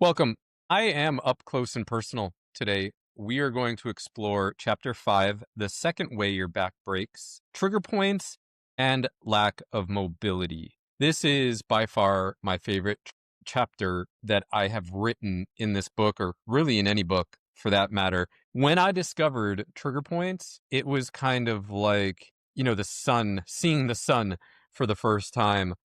Welcome. I am up close and personal today. We are going to explore chapter 5, the second way your back breaks, trigger points, and lack of mobility. This is by far my favorite chapter that I have written in this book, or really in any book for that matter. When I discovered trigger points, it was kind of like, the sun, seeing the sun for the first time,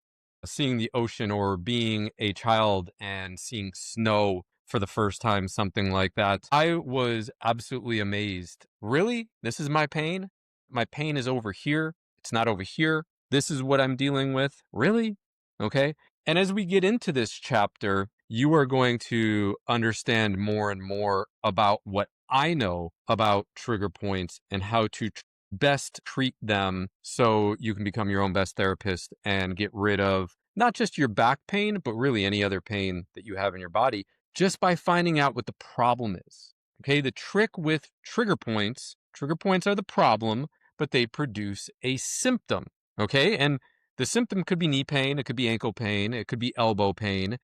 seeing the ocean, or being a child and seeing snow for the first time, something like that. I was absolutely amazed. Really? This is my pain? My pain is over here. It's not over here. This is what I'm dealing with. Really? Okay. And as we get into this chapter, you are going to understand more and more about what I know about trigger points and how to best treat them so you can become your own best therapist and get rid of not just your back pain, but really any other pain that you have in your body just by finding out what the problem is. Okay, the trick with trigger points are the problem, but they produce a symptom. Okay, and the symptom could be knee pain, it could be ankle pain, it could be elbow pain.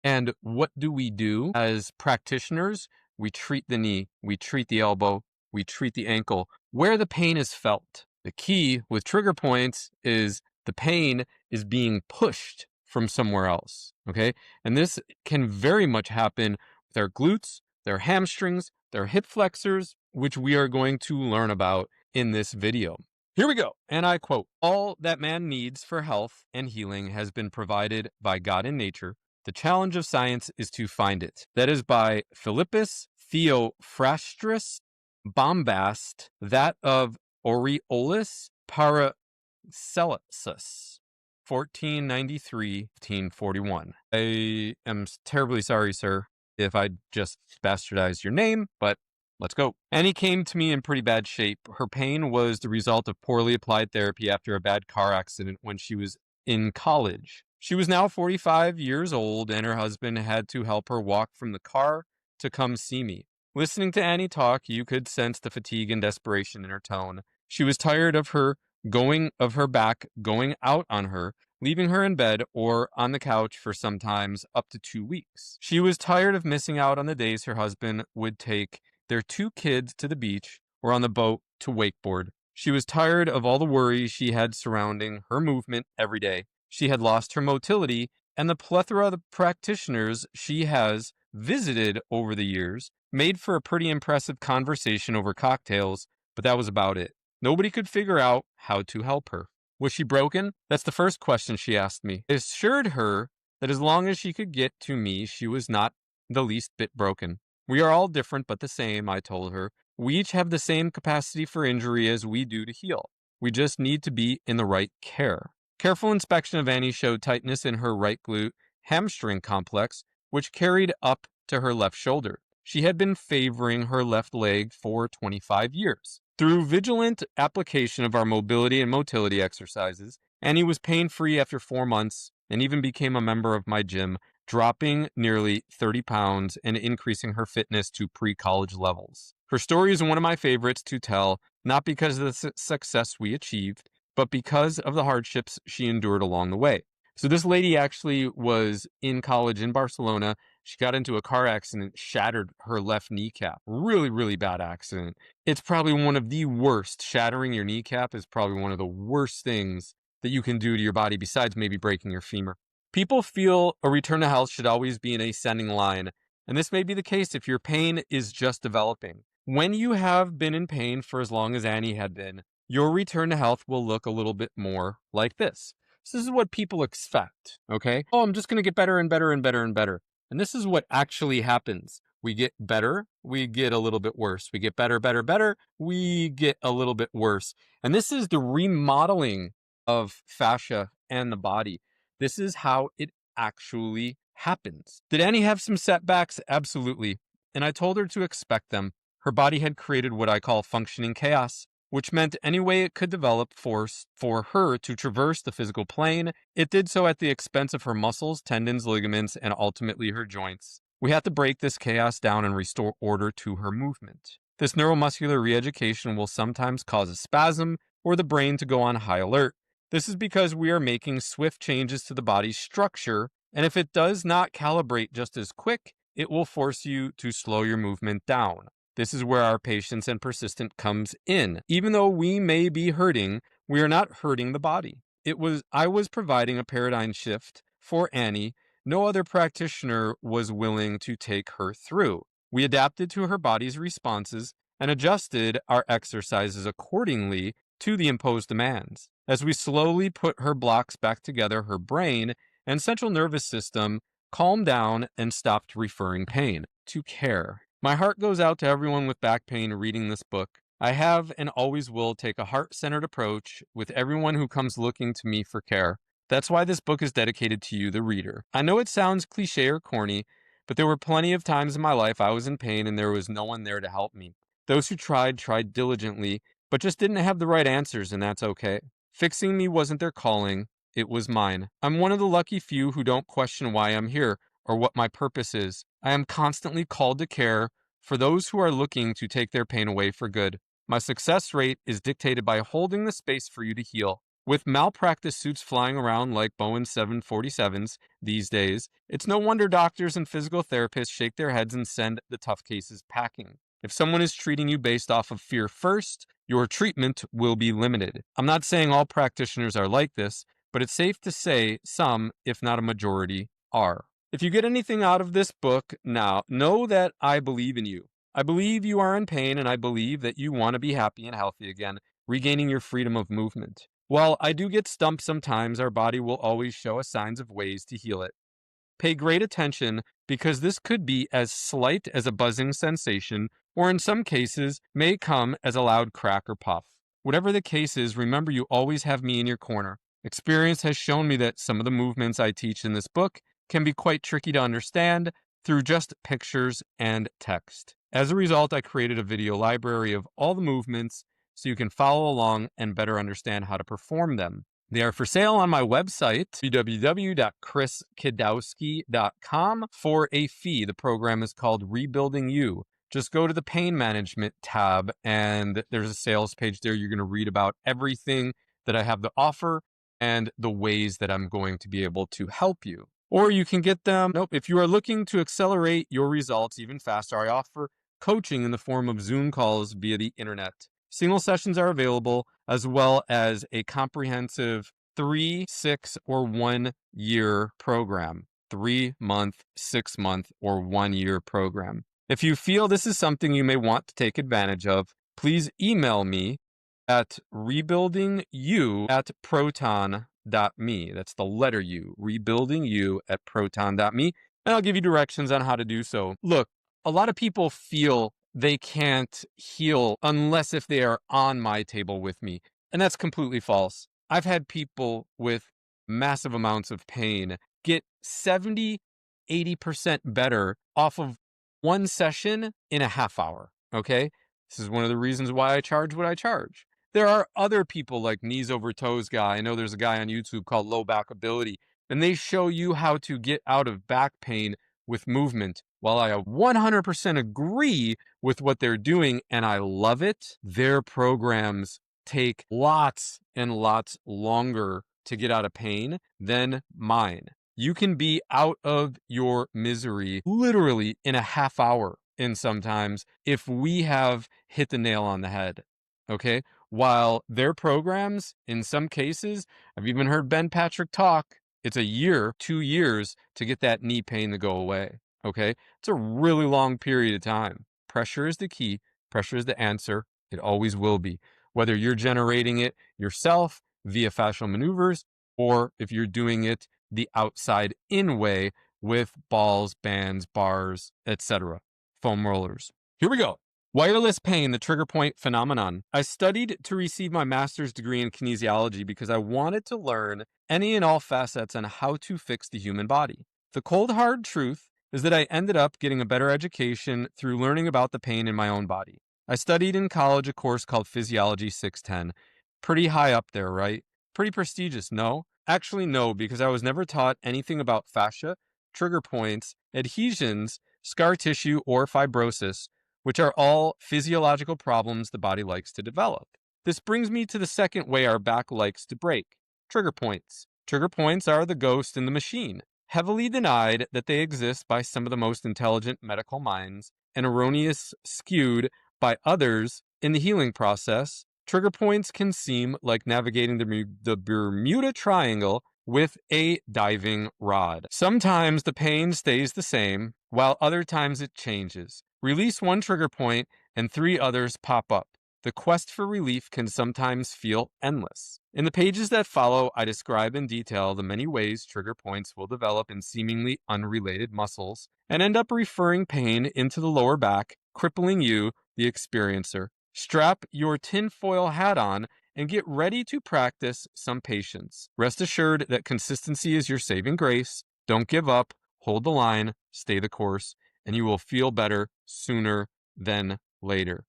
And what do we do as practitioners? We treat the knee, we treat the elbow, we treat the ankle where the pain is felt. The key with trigger points is the pain is being pushed from somewhere else. Okay. And this can very much happen with our glutes, their hamstrings, their hip flexors, which we are going to learn about in this video. Here we go. And I quote, "All that man needs for health and healing has been provided by God in nature. The challenge of science is to find it." That is by Philippus Theophrastus Bombast, that of Aureolus Paracelsus, 1493-1541. I am terribly sorry, sir, if I just bastardized your name, but let's go. Annie came to me in pretty bad shape. Her pain was the result of poorly applied therapy after a bad car accident when she was in college. She was now 45 years old, and her husband had to help her walk from the car to come see me. Listening to Annie talk, you could sense the fatigue and desperation in her tone. She was tired of her back going out on her, leaving her in bed or on the couch for sometimes up to 2 weeks. She was tired of missing out on the days her husband would take their 2 kids to the beach or on the boat to wakeboard. She was tired of all the worries she had surrounding her movement every day. She had lost her motility, and the plethora of practitioners she has visited over the years made for a pretty impressive conversation over cocktails, but that was about it. Nobody could figure out how to help her. Was she broken? That's the first question she asked me. I assured her that as long as she could get to me, she was not the least bit broken. We are all different but the same, I told her. We each have the same capacity for injury as we do to heal. We just need to be in the right care. Careful inspection of Annie showed tightness in her right glute hamstring complex, which carried up to her left shoulder. She had been favoring her left leg for 25 years. Through vigilant application of our mobility and motility exercises, Annie was pain-free after 4 months and even became a member of my gym, dropping nearly 30 pounds and increasing her fitness to pre-college levels. Her story is one of my favorites to tell, not because of the success we achieved, but because of the hardships she endured along the way. So this lady actually was in college in Barcelona. She got into a car accident, shattered her left kneecap. Really, really bad accident. It's probably one of the worst. Shattering your kneecap is probably one of the worst things that you can do to your body besides maybe breaking your femur. People feel a return to health should always be an ascending line, and this may be the case if your pain is just developing. When you have been in pain for as long as Annie had been, your return to health will look a little bit more like this. So this is what people expect, okay? Oh, I'm just going to get better and better and better and better. And this is what actually happens. We get better, we get a little bit worse. We get better, better, better, we get a little bit worse. And this is the remodeling of fascia and the body. This is how it actually happens. Did Annie have some setbacks? Absolutely. And I told her to expect them. Her body had created what I call functioning chaos, which meant any way it could develop force for her to traverse the physical plane, it did so at the expense of her muscles, tendons, ligaments, and ultimately her joints. We had to break this chaos down and restore order to her movement. This neuromuscular re-education will sometimes cause a spasm or the brain to go on high alert. This is because we are making swift changes to the body's structure, and if it does not calibrate just as quick, it will force you to slow your movement down. This is where our patience and persistence comes in. Even though we may be hurting, we are not hurting the body. I was providing a paradigm shift for Annie. No other practitioner was willing to take her through. We adapted to her body's responses and adjusted our exercises accordingly to the imposed demands. As we slowly put her blocks back together, her brain and central nervous system calmed down and stopped referring pain to care. My heart goes out to everyone with back pain reading this book. I have and always will take a heart-centered approach with everyone who comes looking to me for care. That's why this book is dedicated to you, the reader. I know it sounds cliche or corny, but there were plenty of times in my life I was in pain and there was no one there to help me. Those who tried diligently, but just didn't have the right answers, and that's okay. Fixing me wasn't their calling, it was mine. I'm one of the lucky few who don't question why I'm here or what my purpose is. I am constantly called to care for those who are looking to take their pain away for good. My success rate is dictated by holding the space for you to heal. With malpractice suits flying around like Boeing 747s these days, it's no wonder doctors and physical therapists shake their heads and send the tough cases packing. If someone is treating you based off of fear first, your treatment will be limited. I'm not saying all practitioners are like this, but it's safe to say some, if not a majority, are. If you get anything out of this book now, know that I believe in you. I believe you are in pain, and I believe that you want to be happy and healthy again, regaining your freedom of movement. While I do get stumped sometimes, our body will always show us signs of ways to heal it. Pay great attention because this could be as slight as a buzzing sensation, or in some cases, may come as a loud crack or puff. Whatever the case is, remember you always have me in your corner. Experience has shown me that some of the movements I teach in this book can be quite tricky to understand through just pictures and text. As a result, I created a video library of all the movements so you can follow along and better understand how to perform them. They are for sale on my website, www.chriskidowski.com, for a fee. The program is called Rebuilding You. Just go to the pain management tab and there's a sales page there. You're going to read about everything that I have to offer and the ways that I'm going to be able to help you. Or you can get them. If you are looking to accelerate your results even faster, I offer coaching in the form of Zoom calls via the internet. Single sessions are available, as well as a comprehensive 3, 6, or 1 year program. 3-month, 6-month, or 1 year program. If you feel this is something you may want to take advantage of, please email me at rebuildingyou@proton.me. That's the letter U, rebuildingyou@proton.me, and I'll give you directions on how to do so. Look, a lot of people feel they can't heal unless if they are on my table with me, and that's completely false. I've had people with massive amounts of pain get 70, 80% better off of one session in a half hour, okay? This is one of the reasons why I charge what I charge. There are other people like Knees Over Toes guy. I know there's a guy on YouTube called Low Back Ability, and they show you how to get out of back pain with movement. While I 100% agree with what they're doing and I love it, their programs take lots and lots longer to get out of pain than mine. You can be out of your misery literally in a half hour, and sometimes if we have hit the nail on the head, okay? While their programs, in some cases, I've even heard Ben Patrick talk, it's a year, 2 years to get that knee pain to go away, okay? It's a really long period of time. Pressure is the key. Pressure is the answer. It always will be. Whether you're generating it yourself via fascial maneuvers, or if you're doing it the outside in way with balls, bands, bars, etc., foam rollers. Here we go. Wireless pain, the trigger point phenomenon. I studied to receive my master's degree in kinesiology because I wanted to learn any and all facets on how to fix the human body. The cold hard truth is that I ended up getting a better education through learning about the pain in my own body. I studied in college a course called Physiology 610. Pretty high up there, right? Pretty prestigious, no? Actually, no, because I was never taught anything about fascia, trigger points, adhesions, scar tissue, or fibrosis, which are all physiological problems the body likes to develop. This brings me to the second way our back likes to break, trigger points. Trigger points are the ghost in the machine. heavily denied that they exist by some of the most intelligent medical minds and erroneous skewed by others in the healing process, trigger points can seem like navigating the Bermuda Triangle with a diving rod. Sometimes the pain stays the same, while other times it changes. Release one trigger point and 3 others pop up. The quest for relief can sometimes feel endless. In the pages that follow, I describe in detail the many ways trigger points will develop in seemingly unrelated muscles and end up referring pain into the lower back, crippling you, the experiencer. Strap your tinfoil hat on and get ready to practice some patience. Rest assured that consistency is your saving grace. Don't give up, hold the line, stay the course, and you will feel better sooner than later.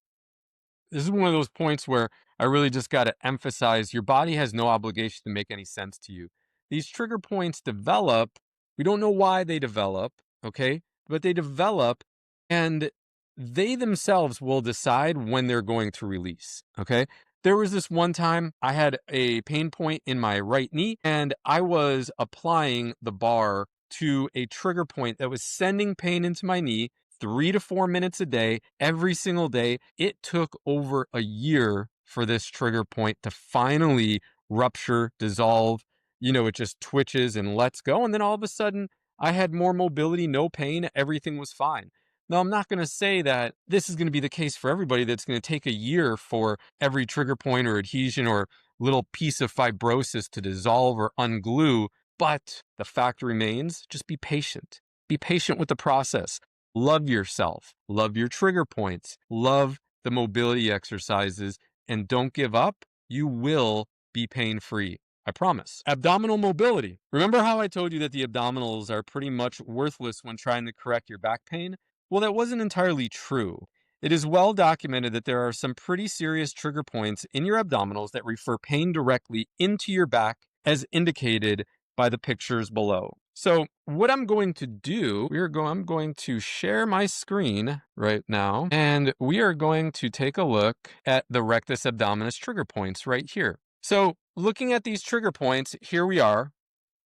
This is one of those points where I really just got to emphasize your body has no obligation to make any sense to you. These trigger points develop. We don't know why they develop, okay? But they develop and they themselves will decide when they're going to release, okay? There was this one time I had a pain point in my right knee and I was applying the bar to a trigger point that was sending pain into my knee 3 to 4 minutes a day, every single day. It took over a year for this trigger point to finally rupture, dissolve. It just twitches and lets go. And then all of a sudden, I had more mobility, no pain, everything was fine. Now, I'm not going to say that this is going to be the case for everybody, that's going to take a year for every trigger point or adhesion or little piece of fibrosis to dissolve or unglue. But the fact remains, just be patient. Be patient with the process. Love yourself, love your trigger points, love the mobility exercises, and don't give up. You will be pain-free. I promise. Abdominal mobility. Remember how I told you that the abdominals are pretty much worthless when trying to correct your back pain? Well, that wasn't entirely true. It is well documented that there are some pretty serious trigger points in your abdominals that refer pain directly into your back, as indicated by the pictures below. So what I'm going to do, I'm going to share my screen right now, and we are going to take a look at the rectus abdominis trigger points right here. So looking at these trigger points, here we are,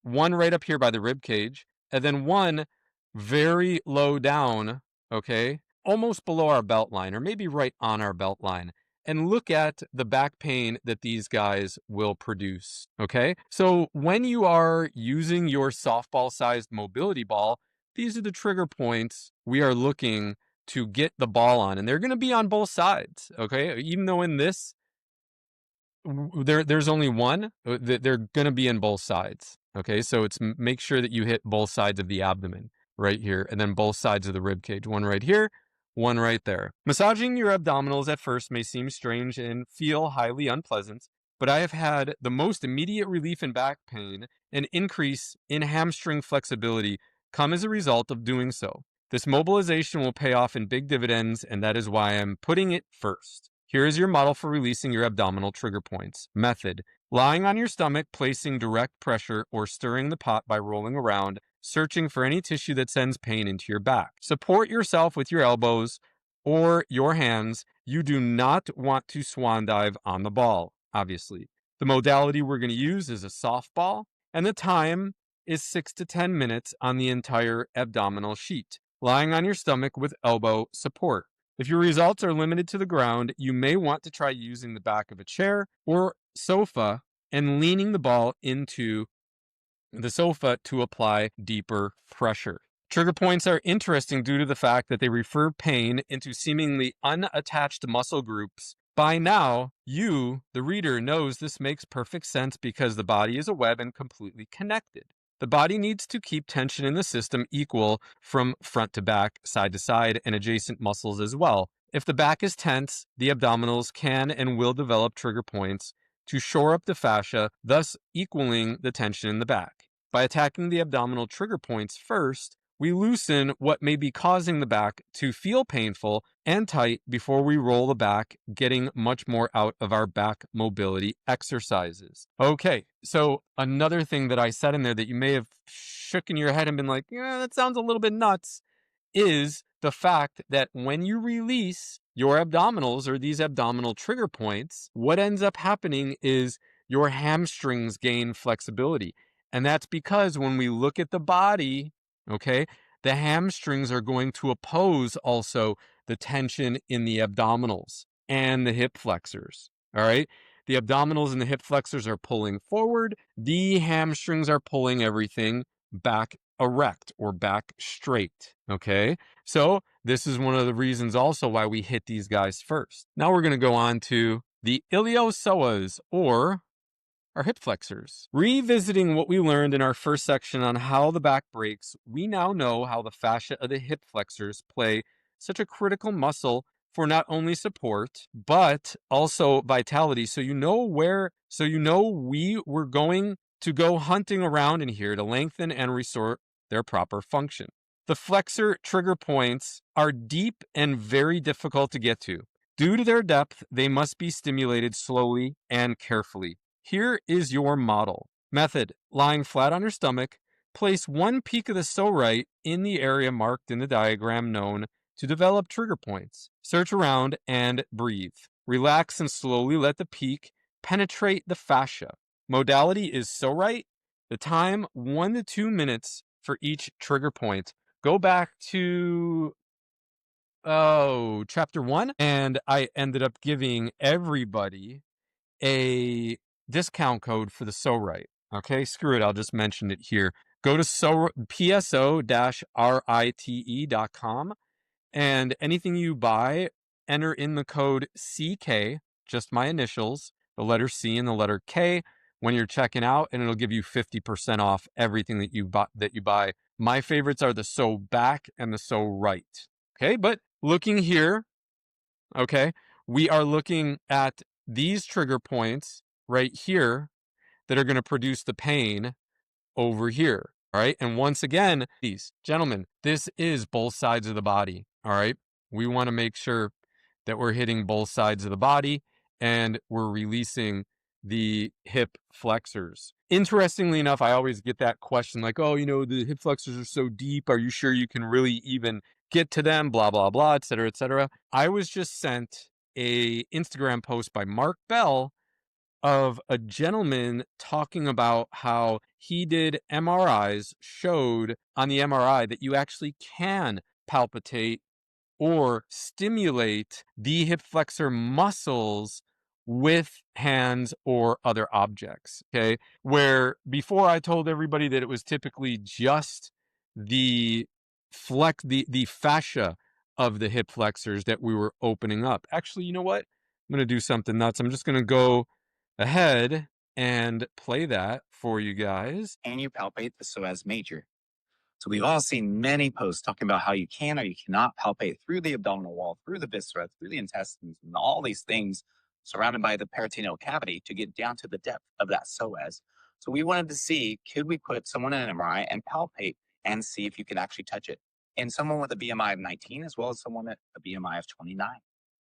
one right up here by the rib cage, and then one very low down, okay, almost below our belt line, or maybe right on our belt line. And look at the back pain that these guys will produce, okay? So when you are using your softball-sized mobility ball, these are the trigger points we are looking to get the ball on. And they're going to be on both sides, okay? Even though in this, there's only one, they're going to be in both sides, okay? So it's make sure that you hit both sides of the abdomen right here, and then both sides of the rib cage, one right here, one right there. Massaging your abdominals at first may seem strange and feel highly unpleasant, but I have had the most immediate relief in back pain and increase in hamstring flexibility come as a result of doing so. This mobilization will pay off in big dividends, and that is why I'm putting it first. Here is your model for releasing your abdominal trigger points. Method: lying on your stomach, placing direct pressure, or stirring the pot by rolling around, searching for any tissue that sends pain into your back. Support yourself with your elbows or your hands. You do not want to swan dive on the ball, obviously. The modality we're going to use is a softball, and the time is 6 to 10 minutes on the entire abdominal sheet. Lying on your stomach with elbow support. If your results are limited to the ground, you may want to try using the back of a chair or sofa and leaning the ball into the sofa to apply deeper pressure. Trigger points are interesting due to the fact that they refer pain into seemingly unattached muscle groups. By now, you, the reader, knows this makes perfect sense because the body is a web and completely connected. The body needs to keep tension in the system equal from front to back, side to side, and adjacent muscles as well. If the back is tense, the abdominals can and will develop trigger points to shore up the fascia, thus equaling the tension in the back. By attacking the abdominal trigger points first, we loosen what may be causing the back to feel painful and tight before we roll the back, getting much more out of our back mobility exercises. Okay, so another thing that I said in there that you may have shook in your head and been like, yeah, that sounds a little bit nuts, is the fact that when you release your abdominals or these abdominal trigger points, what ends up happening is your hamstrings gain flexibility. And that's because when we look at the body, okay, the hamstrings are going to oppose also the tension in the abdominals and the hip flexors. All right. The abdominals and the hip flexors are pulling forward. The hamstrings are pulling everything back erect or back straight. Okay. So this is one of the reasons also why we hit these guys first. Now we're going to go on to the iliopsoas, or our hip flexors. Revisiting what we learned in our first section on how the back breaks, we now know how the fascia of the hip flexors play such a critical muscle for not only support, but also vitality. So you know we were going to go hunting around in here to lengthen and restore their proper function. The flexor trigger points are deep and very difficult to get to. Due to their depth, they must be stimulated slowly and carefully. Here is your model. Method: lying flat on your stomach, place one peak of the psoas in the area marked in the diagram known to develop trigger points. Search around and breathe. Relax and slowly let the peak penetrate the fascia. Modality is psoas. The time 1 to 2 minutes for each trigger point. Go back to chapter 1, and I ended up giving everybody a discount code for the psoas. Okay, screw it, I'll just mention it here. Go to pso-rite.com, and anything you buy, enter in the code CK, just my initials, the letter C and the letter K, when you're checking out, and it'll give you 50% off everything that you buy. My favorites are the So Back and the So Right. Okay, but looking here, okay, we are looking at these trigger points right here that are going to produce the pain over here. All right. And once again, these gentlemen, this is both sides of the body. All right. We want to make sure that we're hitting both sides of the body and we're releasing the hip flexors. Interestingly enough, I always get that question like, oh, the hip flexors are so deep. Are you sure you can really even get to them? Blah, blah, blah, et cetera, et cetera. I was just sent a Instagram post by Mark Bell of a gentleman talking about how he did MRIs, showed on the MRI that you actually can palpitate or stimulate the hip flexor muscles with hands or other objects. Okay. Where before I told everybody that it was typically just the the fascia of the hip flexors that we were opening up. Actually, you know what? I'm going to do something nuts. I'm just going to go ahead and play that for you guys. And you palpate the psoas major. So we've all seen many posts talking about how you can or you cannot palpate through the abdominal wall, through the viscera, through the intestines, and all these things surrounded by the peritoneal cavity to get down to the depth of that psoas. So we wanted to see, could we put someone in an MRI and palpate and see if you can actually touch it in someone with a BMI of 19 as well as someone at a BMI of 29.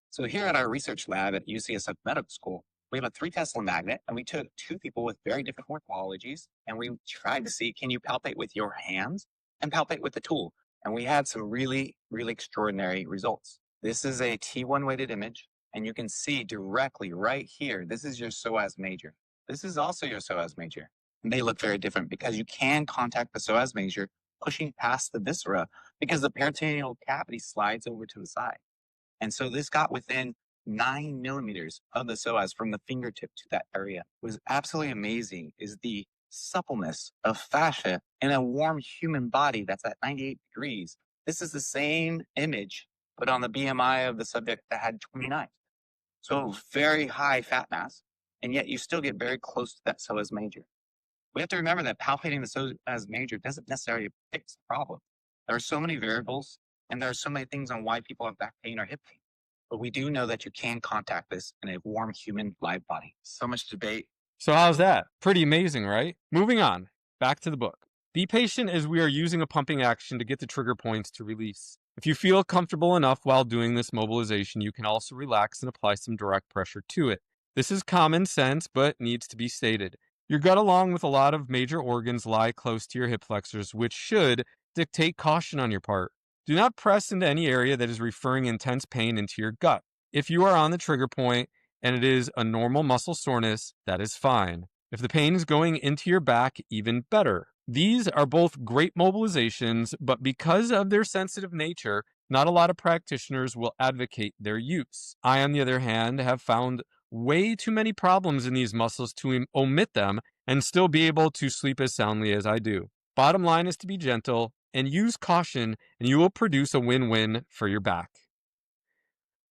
So here at our research lab at UCSF Medical School, we have a 3 Tesla magnet, and we took 2 people with very different morphologies, and we tried to see, can you palpate with your hands and palpate with the tool? And we had some really, really extraordinary results. This is a T1 weighted image, and you can see directly right here, this is your psoas major. This is also your psoas major. And they look very different because you can contact the psoas major pushing past the viscera because the peritoneal cavity slides over to the side. And so this got within 9 millimeters of the psoas from the fingertip to that area. What was absolutely amazing is the suppleness of fascia in a warm human body that's at 98 degrees. This is the same image, but on the BMI of the subject that had 29. So very high fat mass, and yet you still get very close to that psoas major. We have to remember that palpating the psoas major doesn't necessarily fix the problem. There are so many variables, and there are so many things on why people have back pain or hip pain. But we do know that you can contact this in a warm human live body. So much debate. So how's that? Pretty amazing, right? Moving on, back to the book. Be patient as we are using a pumping action to get the trigger points to release. If you feel comfortable enough while doing this mobilization, you can also relax and apply some direct pressure to it. This is common sense, but needs to be stated. Your gut, along with a lot of major organs, lie close to your hip flexors, which should dictate caution on your part. Do not press into any area that is referring intense pain into your gut. If you are on the trigger point and it is a normal muscle soreness, that is fine. If the pain is going into your back, even better. These are both great mobilizations, but because of their sensitive nature, not a lot of practitioners will advocate their use. I, on the other hand, have found way too many problems in these muscles to omit them and still be able to sleep as soundly as I do. Bottom line is to be gentle and use caution, and you will produce a win-win for your back.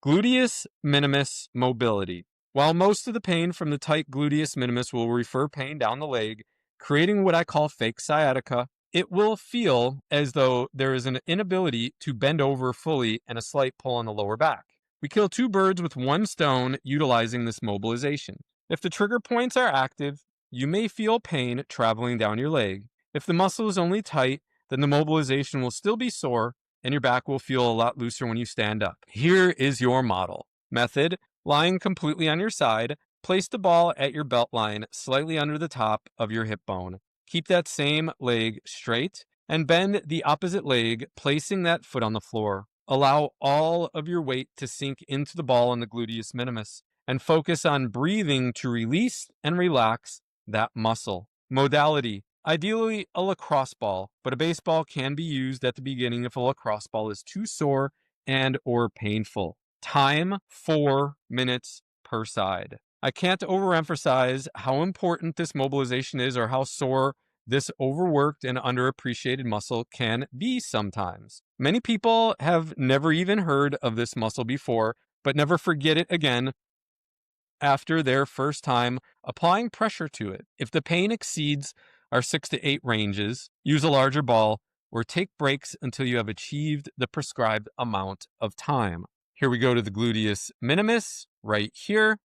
Gluteus minimus mobility. While most of the pain from the tight gluteus minimus will refer pain down the leg, creating what I call fake sciatica, it will feel as though there is an inability to bend over fully and a slight pull on the lower back. We kill two birds with one stone utilizing this mobilization. If the trigger points are active, you may feel pain traveling down your leg. If the muscle is only tight, then the mobilization will still be sore and your back will feel a lot looser when you stand up. Here is your model. Method: lying completely on your side, place the ball at your belt line slightly under the top of your hip bone. Keep that same leg straight and bend the opposite leg, placing that foot on the floor. Allow all of your weight to sink into the ball in the gluteus minimus and focus on breathing to release and relax that muscle. Modality: ideally a lacrosse ball, but a baseball can be used at the beginning if a lacrosse ball is too sore and or painful. Time: 4 minutes per side. I can't overemphasize how important this mobilization is or how sore this overworked and underappreciated muscle can be sometimes. Many people have never even heard of this muscle before, but never forget it again after their first time applying pressure to it. If the pain exceeds our 6 to 8 ranges, use a larger ball or take breaks until you have achieved the prescribed amount of time. Here we go to the gluteus minimus right here.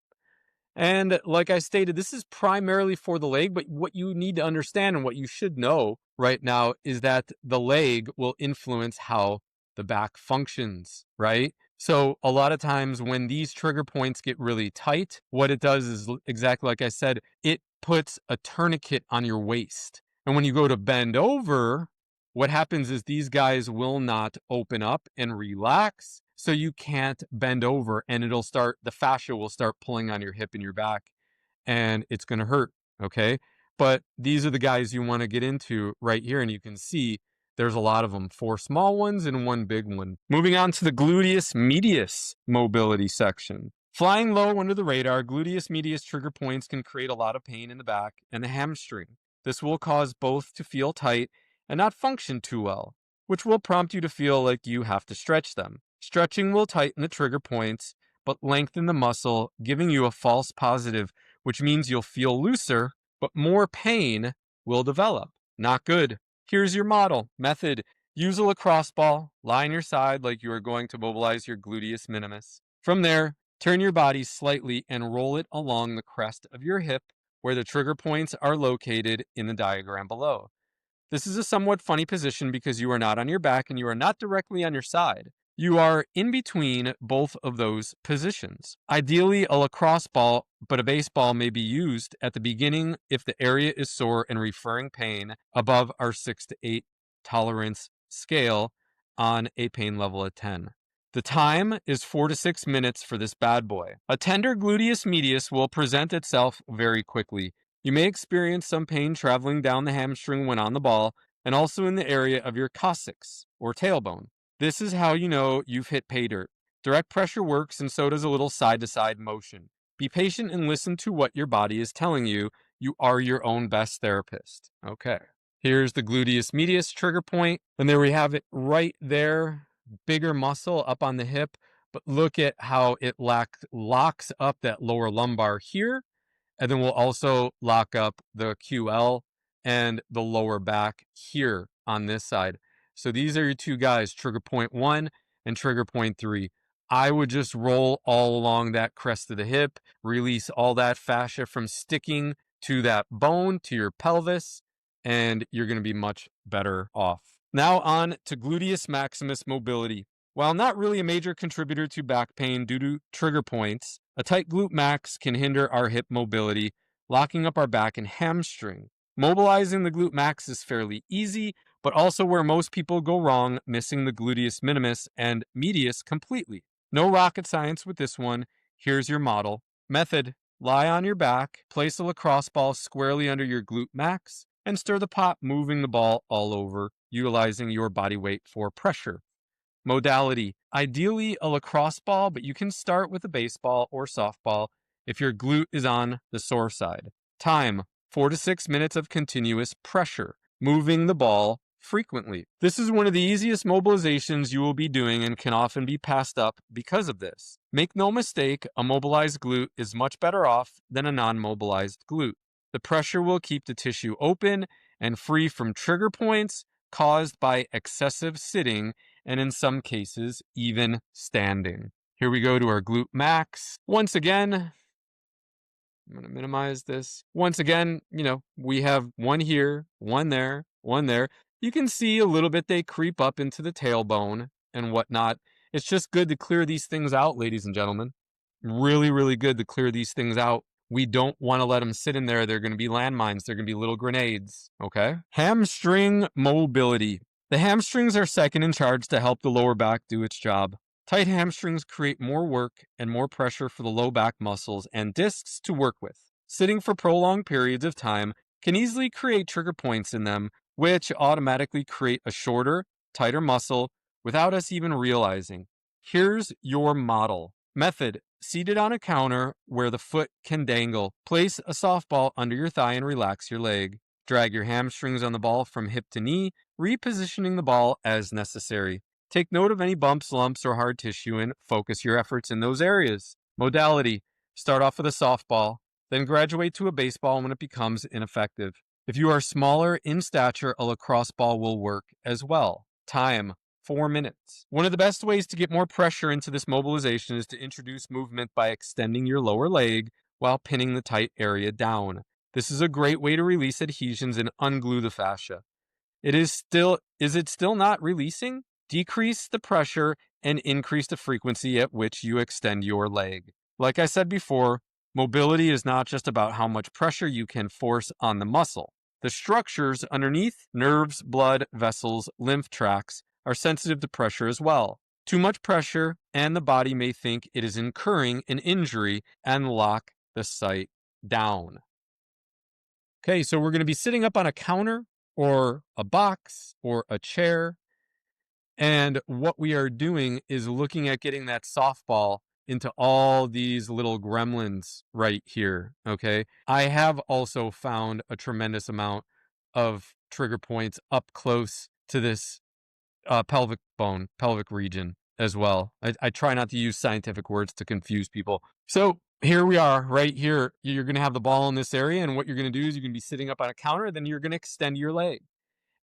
And like I stated, this is primarily for the leg, but what you need to understand and what you should know right now is that the leg will influence how the back functions, right? So a lot of times when these trigger points get really tight, what it does is exactly like I said, it puts a tourniquet on your waist. And when you go to bend over, what happens is these guys will not open up and relax. So you can't bend over and the fascia will start pulling on your hip and your back and it's going to hurt. Okay. But these are the guys you want to get into right here. And you can see there's a lot of them, 4 small ones and 1 big one. Moving on to the gluteus medius mobility section. Flying low under the radar, gluteus medius trigger points can create a lot of pain in the back and the hamstring. This will cause both to feel tight and not function too well, which will prompt you to feel like you have to stretch them. Stretching will tighten the trigger points, but lengthen the muscle, giving you a false positive, which means you'll feel looser, but more pain will develop. Not good. Here's your model. Method: use a lacrosse ball, lie on your side like you are going to mobilize your gluteus minimus. From there, turn your body slightly and roll it along the crest of your hip where the trigger points are located in the diagram below. This is a somewhat funny position because you are not on your back and you are not directly on your side. You are in between both of those positions. Ideally, a lacrosse ball, but a baseball may be used at the beginning if the area is sore and referring pain above our 6 to 8 tolerance scale on a pain level of 10. The time is 4 to 6 minutes for this bad boy. A tender gluteus medius will present itself very quickly. You may experience some pain traveling down the hamstring when on the ball and also in the area of your coccyx or tailbone. This is how you know you've hit pay dirt. Direct pressure works and so does a little side-to-side motion. Be patient and listen to what your body is telling you. You are your own best therapist. Okay. Here's the gluteus medius trigger point. And there we have it right there. Bigger muscle up on the hip. But look at how it locks up that lower lumbar here. And then we'll also lock up the QL and the lower back here on this side. So these are your two guys, trigger point 1 and trigger point 3. I would just roll all along that crest of the hip, release all that fascia from sticking to that bone, to your pelvis, and you're going to be much better off. Now on to gluteus maximus mobility. While not really a major contributor to back pain due to trigger points, a tight glute max can hinder our hip mobility, locking up our back and hamstring. Mobilizing the glute max is fairly easy, but also where most people go wrong, missing the gluteus minimus and medius completely. No rocket science with this one. Here's your model. Method: Lie on your back, place a lacrosse ball squarely under your glute max, and stir the pot, moving the ball all over, utilizing your body weight for pressure. Modality: ideally a lacrosse ball, but you can start with a baseball or softball if your glute is on the sore side. Time: 4 to 6 minutes of continuous pressure, moving the ball frequently. This is one of the easiest mobilizations you will be doing and can often be passed up because of this. Make no mistake, a mobilized glute is much better off than a non-mobilized glute. The pressure will keep the tissue open and free from trigger points caused by excessive sitting and in some cases, even standing. Here we go to our glute max. Once again, I'm going to minimize this. Once again, we have one here, one there, one there. You can see a little bit they creep up into the tailbone and whatnot. It's just good to clear these things out, ladies and gentlemen. Really, really good to clear these things out. We don't want to let them sit in there. They're going to be landmines. They're going to be little grenades. Okay. Hamstring mobility. The hamstrings are second in charge to help the lower back do its job. Tight hamstrings create more work and more pressure for the low back muscles and discs to work with. Sitting for prolonged periods of time can easily create trigger points in them, which automatically create a shorter, tighter muscle without us even realizing. Here's your model. Method: seated on a counter where the foot can dangle. Place a softball under your thigh and relax your leg. Drag your hamstrings on the ball from hip to knee, repositioning the ball as necessary. Take note of any bumps, lumps, or hard tissue and focus your efforts in those areas. Modality: start off with a softball, then graduate to a baseball when it becomes ineffective. If you are smaller in stature, a lacrosse ball will work as well. Time: 4 minutes. One of the best ways to get more pressure into this mobilization is to introduce movement by extending your lower leg while pinning the tight area down. This is a great way to release adhesions and unglue the fascia. Is it still not releasing? Decrease the pressure and increase the frequency at which you extend your leg. Like I said before, mobility is not just about how much pressure you can force on the muscle. The structures underneath, nerves, blood, vessels, lymph tracts, are sensitive to pressure as well. Too much pressure, and the body may think it is incurring an injury and lock the site down. Okay, so we're going to be sitting up on a counter or a box or a chair. And what we are doing is looking at getting that softball into all these little gremlins right here. Okay. I have also found a tremendous amount of trigger points up close to this pelvic bone, pelvic region as well. I try not to use scientific words to confuse people. So here we are right here. You're going to have the ball in this area. And what you're going to do is you're going to be sitting up on a counter. Then you're going to extend your leg.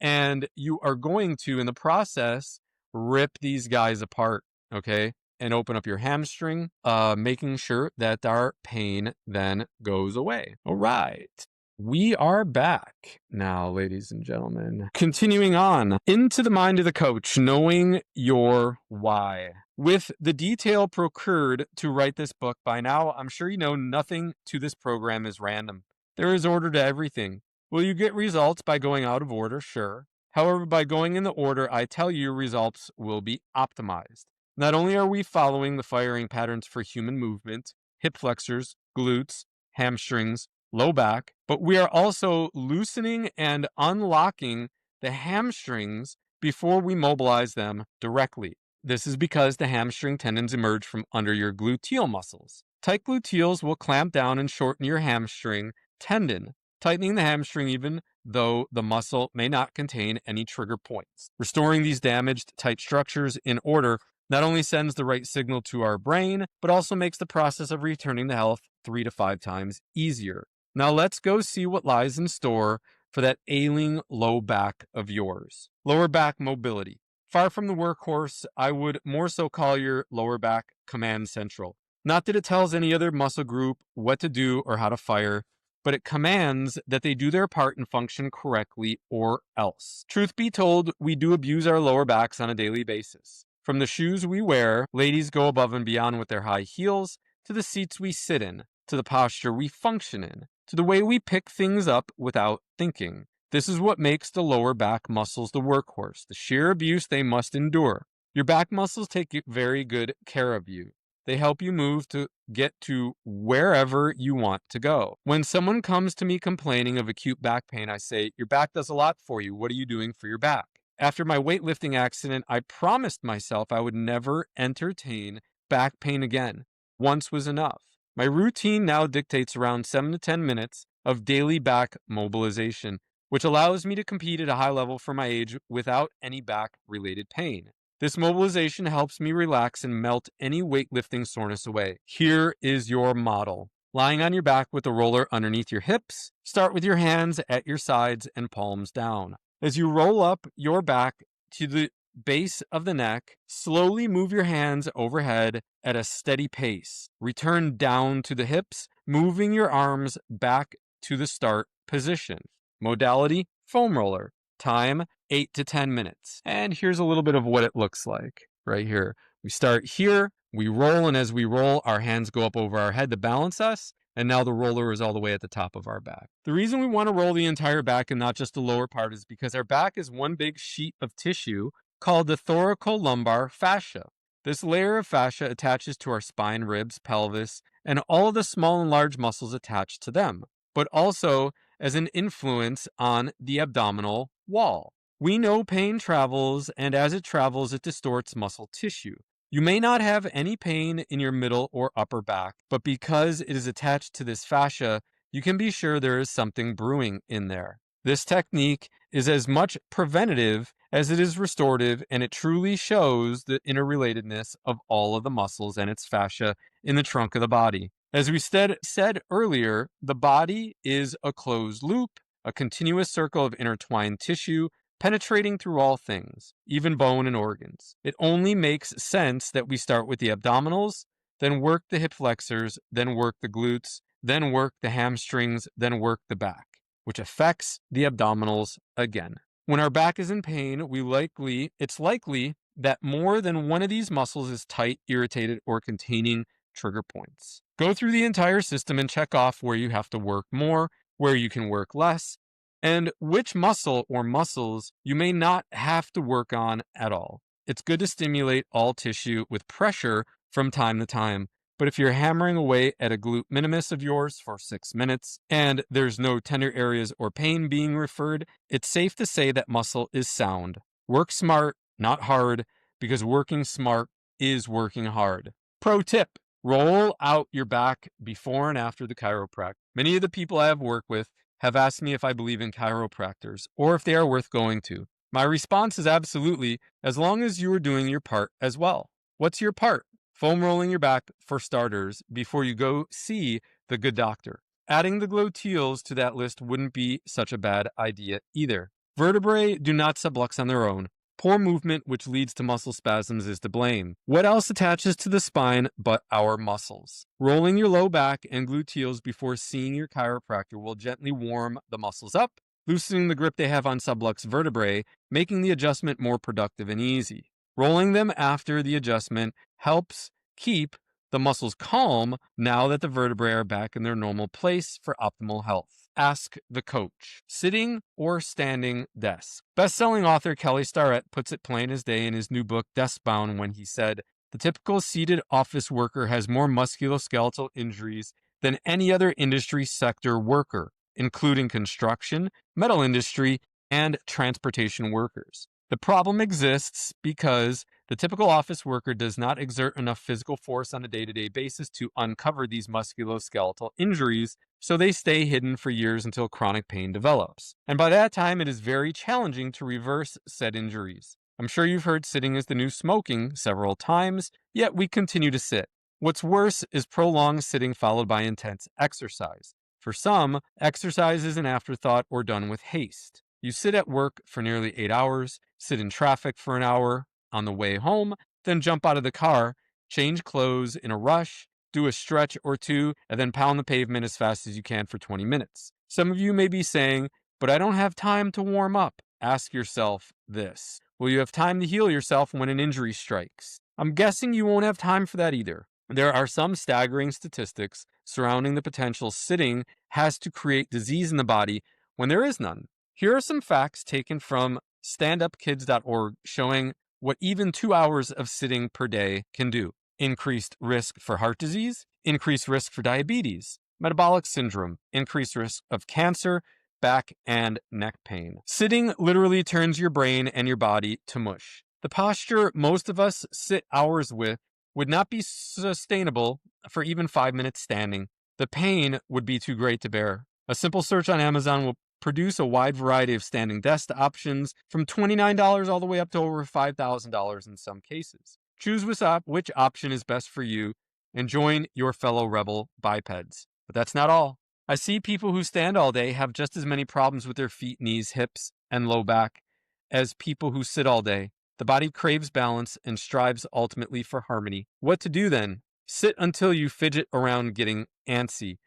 And you are going to, in the process, rip these guys apart, okay? And open up your hamstring, making sure that our pain then goes away. All right. We are back now, ladies and gentlemen. Continuing on into the mind of the coach, knowing your why. With the detail procured to write this book by now, I'm sure you know nothing to this program is random. There is order to everything. Will you get results by going out of order? Sure. However, by going in the order I tell you, results will be optimized. Not only are we following the firing patterns for human movement, hip flexors, glutes, hamstrings, low back, but we are also loosening and unlocking the hamstrings before we mobilize them directly. This is because the hamstring tendons emerge from under your gluteal muscles. Tight gluteals will clamp down and shorten your hamstring tendon, tightening the hamstring even though the muscle may not contain any trigger points. Restoring these damaged, tight structures in order not only sends the right signal to our brain, but also makes the process of returning to health 3 to 5 times easier. Now let's go see what lies in store for that ailing low back of yours. Lower back mobility. Far from the workhorse, I would more so call your lower back command central. Not that it tells any other muscle group what to do or how to fire, but it commands that they do their part and function correctly or else. Truth be told, we do abuse our lower backs on a daily basis. From the shoes we wear, ladies go above and beyond with their high heels, to the seats we sit in, to the posture we function in, to the way we pick things up without thinking. This is what makes the lower back muscles the workhorse, the sheer abuse they must endure. Your back muscles take very good care of you. They help you move to get to wherever you want to go. When someone comes to me complaining of acute back pain, I say, "Your back does a lot for you. What are you doing for your back?" After my weightlifting accident, I promised myself I would never entertain back pain again. Once was enough. My routine now dictates around 7 to 10 minutes of daily back mobilization, which allows me to compete at a high level for my age without any back related pain. This mobilization helps me relax and melt any weightlifting soreness away. Here is your model. Lying on your back with a roller underneath your hips, start with your hands at your sides and palms down. As you roll up your back to the base of the neck, slowly move your hands overhead at a steady pace. Return down to the hips, moving your arms back to the start position. Modality, foam roller. Time, 8 to 10 minutes. And here's a little bit of what it looks like right here. We start here, we roll, and as we roll, our hands go up over our head to balance us. And now the roller is all the way at the top of our back. The reason we want to roll the entire back and not just the lower part is because our back is one big sheet of tissue called the thoracolumbar fascia. This layer of fascia attaches to our spine, ribs, pelvis, and all of the small and large muscles attached to them, but also as an influence on the abdominal wall. We know pain travels, and as it travels, it distorts muscle tissue. You may not have any pain in your middle or upper back, but because it is attached to this fascia, you can be sure there is something brewing in there. This technique is as much preventative as it is restorative, and it truly shows the interrelatedness of all of the muscles and its fascia in the trunk of the body. As we said earlier, the body is a closed loop, a continuous circle of intertwined tissue, penetrating through all things, even bone and organs. It only makes sense that we start with the abdominals, then work the hip flexors, then work the glutes, then work the hamstrings, then work the back, which affects the abdominals again. When our back is in pain, it's likely that more than one of these muscles is tight, irritated, or containing trigger points. Go through the entire system and check off where you have to work more, where you can work less, and which muscle or muscles you may not have to work on at all. It's good to stimulate all tissue with pressure from time to time, but if you're hammering away at a glute minimus of yours for 6 minutes and there's no tender areas or pain being referred, it's safe to say that muscle is sound. Work smart, not hard, because working smart is working hard. Pro tip: roll out your back before and after the chiropractor. Many of the people I have worked with have asked me if I believe in chiropractors or if they are worth going to. My response is absolutely, as long as you are doing your part as well. What's your part? Foam rolling your back for starters before you go see the good doctor. Adding the gluteals to that list wouldn't be such a bad idea either. Vertebrae do not sublux on their own. Poor movement, which leads to muscle spasms, is to blame. What else attaches to the spine but our muscles? Rolling your low back and gluteals before seeing your chiropractor will gently warm the muscles up, loosening the grip they have on sublux vertebrae, making the adjustment more productive and easy. Rolling them after the adjustment helps keep the muscles calm now that the vertebrae are back in their normal place for optimal health. Ask the coach. Sitting or standing desk. Best-selling author Kelly Starrett puts it plain as day in his new book, Deskbound, when he said, "The typical seated office worker has more musculoskeletal injuries than any other industry sector worker, including construction, metal industry, and transportation workers. The problem exists because the typical office worker does not exert enough physical force on a day-to-day basis to uncover these musculoskeletal injuries, so they stay hidden for years until chronic pain develops. And by that time, it is very challenging to reverse said injuries. I'm sure you've heard sitting is the new smoking several times, yet we continue to sit. What's worse is prolonged sitting followed by intense exercise. For some, exercise is an afterthought or done with haste. You sit at work for nearly 8 hours, sit in traffic for an hour on the way home, then jump out of the car, change clothes in a rush, do a stretch or two, and then pound the pavement as fast as you can for 20 minutes. Some of you may be saying, "But I don't have time to warm up." Ask yourself this: will you have time to heal yourself when an injury strikes? I'm guessing you won't have time for that either. There are some staggering statistics surrounding the potential sitting has to create disease in the body when there is none. Here are some facts taken from standupkids.org showing what even 2 hours of sitting per day can do. increased risk for heart disease, increased risk for diabetes, metabolic syndrome, increased risk of cancer, back and neck pain. Sitting literally turns your brain and your body to mush. The posture most of us sit hours with would not be sustainable for even 5 minutes standing. The pain would be too great to bear. A simple search on Amazon will produce a wide variety of standing desk options from $29 all the way up to over $5,000 in some cases. Choose which option is best for you and join your fellow rebel bipeds. But that's not all. I see people who stand all day have just as many problems with their feet, knees, hips, and low back as people who sit all day. The body craves balance and strives ultimately for harmony. What to do then? Sit until you fidget around getting antsy,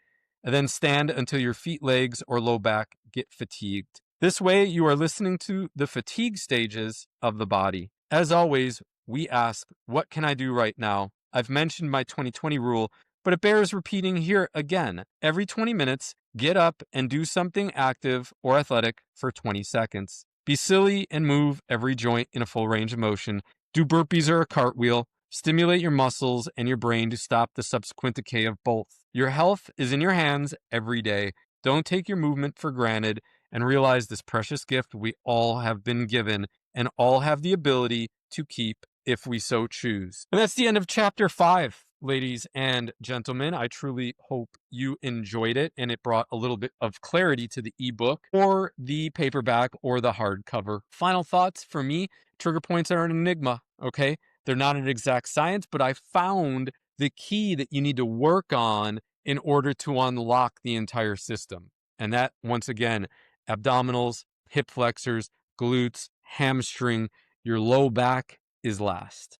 and then stand until your feet, legs, or low back get fatigued. This way, you are listening to the fatigue stages of the body. As always, we ask, what can I do right now? I've mentioned my 2020 rule, but it bears repeating here again. Every 20 minutes, get up and do something active or athletic for 20 seconds. Be silly and move every joint in a full range of motion. Do burpees or a cartwheel. Stimulate your muscles and your brain to stop the subsequent decay of both. Your health is in your hands every day. Don't take your movement for granted and realize this precious gift we all have been given and all have the ability to keep if we so choose. And that's the end of chapter 5, ladies and gentlemen. I truly hope you enjoyed it and it brought a little bit of clarity to the ebook or the paperback or the hardcover. Final thoughts for me, trigger points are an enigma, okay? They're not an exact science, but I found the key that you need to work on in order to unlock the entire system. And that, once again, abdominals, hip flexors, glutes, hamstring, your low back is last.